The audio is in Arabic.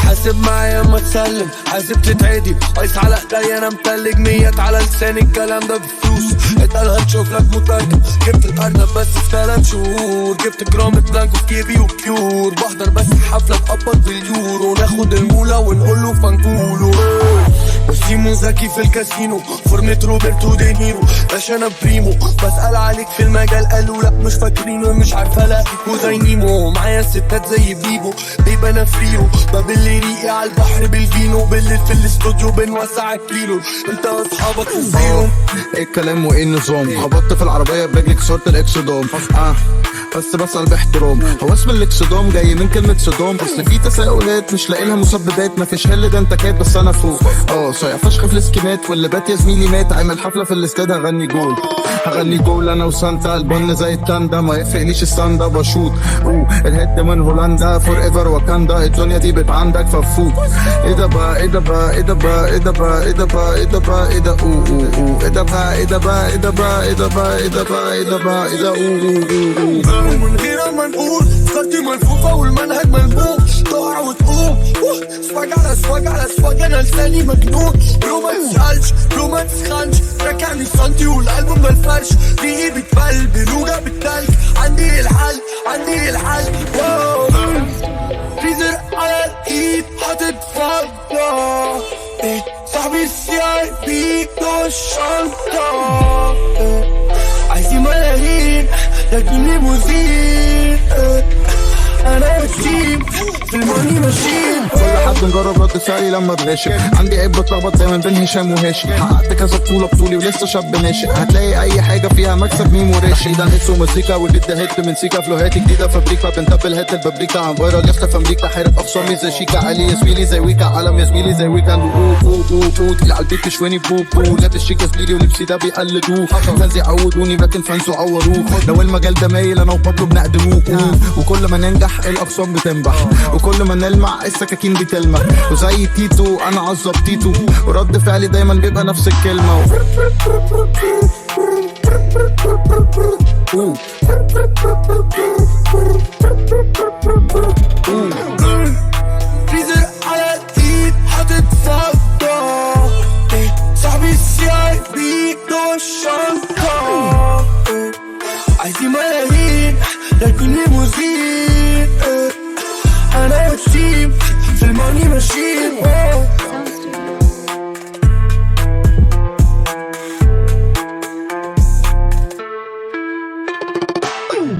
حاسب معايا ما تسلم، حاسب تتعدي قيس على ايدي، انا متلج ميات على لساني، الكلام ده بفلوس اتقالها تشوف لك مترجم. جبت الارنب بس في 3 شهور، جبت جرام بلانكو في كيبي وبيور، بحضر بس حفلة بقبض باليورو، ناخد المولة ونقوله فنقوله. سيمو زكي في الكاسينو، فورمة روبرتو دينيرو، باشا انا بريمو، بسأل عليك في المجال قالوا لا مش فاكرينه، مش عارفة الاقيكوا زي نيمو، معايا الستات زي بيبو، بيبقى انا فريرو، بابل ريقي على البحر بالفينو، بالليل في الاستوديو بنوسع الكيلو، انت واصحابك الزيرو. ايه الكلام وايه النظام؟ خبطت في العربية برجلي كسرت الاكسدام. بس بسأل باحترام، هو اسم الاكسدام جاي من كلمة صدام، اصل في تساؤلات مش لاقي لها مسببات، مفيش حل ده انت كات بس انا فوق. صايع فشخ في الاسكيمات، واللي بات يا زميلي مات، عامل حفلة في الاستاد هغني جول انا وسانتا، البن زي التاندا ما يفرقليش الساندا، بشوط الهيد من هولندا، فور ايفر واكاندا، الدنيا دي بت عندك ففوت. ايه ده بقى ايه ده بقى ايه ده بقى ايه ده بقى ايه ده بقى ايه ده بقى ايه ده ايه ده بقى ايه ده بقى ايه ده بقى ايه ده بقى ايه ده بقى ايه ده بقى ايه ده من غير ما نقول فكرتي منفوخة والمنهج ملبوخ، تقع وتقوم سواج على سواج على سواج، انا لساني مجنون، لو ما تسألش لو ما تسخنش، ركعني سنتي والقلب مفرش، ريقي بتبل بلوجة بالتلج، عندي الحل واو. ريزر على الايد حاطط فضة، صاحبي الCIB ده الشنطة، عايزين ملايين لكن ليموزين، انا والتيم في الماني ماشيين. كل حد نجرب رد فعلي لما بغاشر، عندي عيب بتلخبط دايما بين هشام وهاشم، حققت كذا بطولة بطولي ولسه شاب ناشئ، هتلاقي اي حاجة فيها مكسب ميم وراشي، ده نفس ومزيكا والبيت ده هيت من سيكا، فلوهاتي جديدة فابريكا، بنتبل هات البابريكا، عن فايرال يافطة في امريكا، حارب اخصامي زي شيكا، علي يا زميلي زي ويكا، علم يا زميلي زي ويكاند، تقيل على البيت تشويني لابس شيك يا زميلي ولبسي ده بيقلدوه، فانز يعودوني لكن فانز عوروه، لو المجال ده مايل انا وبابلو بنقدموه، وكل ما ننجح الاقسام بتنبح، وكل ما نلمع السكاكين بتلمع، وزي تيتو انا عظب تيتو، ورد فعلي دايما بيبقى نفس الكلمة. ريزر على الايد حاطط فضة، صاحبي الCIB ده الشنطة، عايزين ملايين لكن ليموزين، انا والتيم في الماني ماشيين.